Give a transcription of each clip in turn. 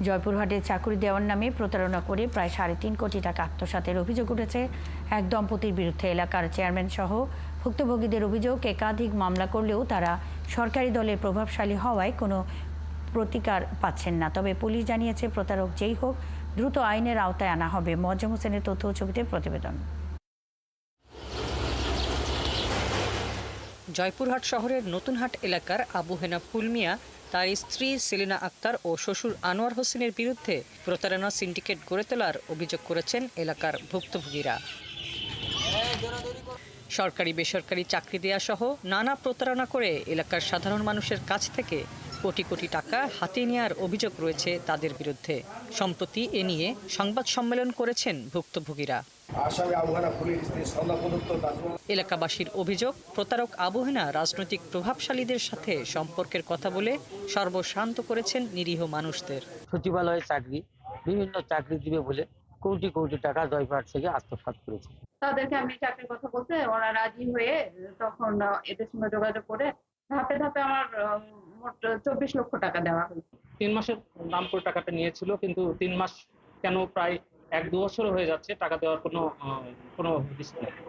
জয়পুরহাটে চাকরি দেওয়ার নামে প্রতারণা করে প্রায় ৩.৫ কোটি টাকা আত্মসাতের অভিযোগ উঠেছে এক দম্পতির বিরুদ্ধে। এলাকার চেয়ারম্যান সহ ভুক্তভোগীদের অভিযোগ, একাধিক মামলা করলেও তারা সরকারি দলের প্রভাবশালী হওয়ায় কোনো প্রতিকার পাচ্ছেন না। তবে পুলিশ জানিয়েছে, প্রতারক যেই হোক দ্রুত আইনের আওতায় আনা হবে। মোয়াজ্জেম হোসেনের তথ্য ও ছবিতে প্রতিবেদন। জয়পুরহাট শহরের নতুনহাট এলাকার আবু হেনা ফুল মিয়া তার স্ত্রী সেলিনা আক্তার ও শ্বশুর আনোয়ার হোসেনের বিরুদ্ধে প্রতারণা সিন্ডিকেট গড়ে তোলার অভিযোগ করেছেন এলাকার ভুক্তভোগীরা। সরকারি বেসরকারি চাকরি দেয়া সহ নানা প্রতারণা করে এলাকার সাধারণ মানুষের কাছ থেকে কোটি কোটি টাকা হাতিয়ে নেওয়ার অভিযোগ রয়েছে তাদের বিরুদ্ধে। সম্প্রতি এ নিয়ে সংবাদ সম্মেলন করেছেন ভুক্তভোগীরা। এলাকাবাসীর অভিযোগ, প্রতারক আবু হেনা রাজনৈতিক প্রভাবশালীদের সাথে সম্পর্কের কথা বলে সর্বশান্ত করেছেন নিরীহ মানুষদের। সচিবালয়ে চাকরি, বিভিন্ন চাকরি দিবে বলে কোটি কোটি টাকা জয়পুরহাট থেকে আত্মসাৎ করেছে। তাদেরকে আমি চাকরির কথা বলতে ওরা রাজি হয়ে তখন এদের সঙ্গে যোগাযোগ করে ধাপে ধাপে আমার মোট 24 লক্ষ টাকা দেওয়া হয়েছে। 3 মাসের নাম করে টাকাটা নিয়েছিল, কিন্তু 3 মাস কেন প্রায় 1-2 বছর হয়ে যাচ্ছে টাকা দেওয়ার কোনো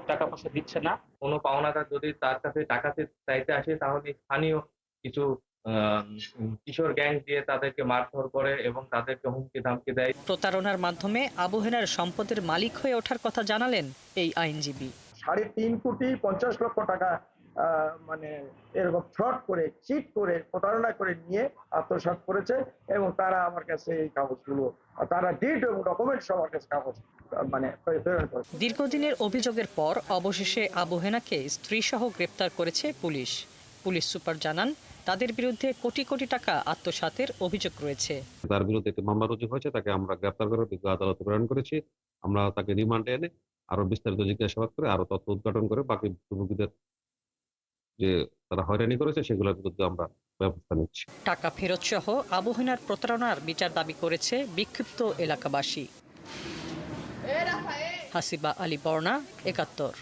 টাকা পয়সা দিচ্ছে না। কোনো পাওনাদার যদি তার কাছে টাকাতে চাইতে আসে, তাহলে স্থানীয় কিছু কিশোর গ্যাং দিয়ে তাদেরকে মারধর করে এবং তাদেরকে হুমকি ধামকি দেয়। প্রতারণার মাধ্যমে আবু হেনার সম্পদের মালিক হয়ে ওঠার কথা জানালেন এই আইনজীবী। 3.5 কোটি 50 লক্ষ টাকা মানে এরকম ফ্রড করে, চিট করে, প্রতারণা করে নিয়ে আত্মসাৎ করেছে এবং তারা আমার কাছে এই কাগজগুলো, তারা ডিড এবং ডকুমেন্টস আমার কাছে কাগজ মানে প্রেরণ করেছে। দীর্ঘদিনের অভিযোগের পর অবশেষে আবু হেনাকে স্ত্রী সহ গ্রেপ্তার করেছে পুলিশ। পুলিশ সুপার জানান, তাদের বিরুদ্ধে কোটি কোটি টাকা আত্মসাতের অভিযোগ রয়েছে। তার বিরুদ্ধে একটি মামলা রুজু হয়েছে, তাকে আমরা গ্রেপ্তার করে বিজ্ঞ আদালতে প্রেরণ করেছি। আমরা তাকে রিমান্ডে এনে আরো বিস্তারিত জিজ্ঞাসাবাদ করে আরো তথ্য উদ্ঘাটন করে বাকি ভুক্তভোগীদের যে তারা হয়রানি করেছে সেগুলোর বিরুদ্ধে আমরা ব্যবস্থা নিচ্ছি। টাকা ফেরত সহ আবু হেনার প্রতারণার বিচার দাবি করেছে বিক্ষিপ্ত এলাকাবাসী। হাসিবা আলী বর্ণা, ৭১।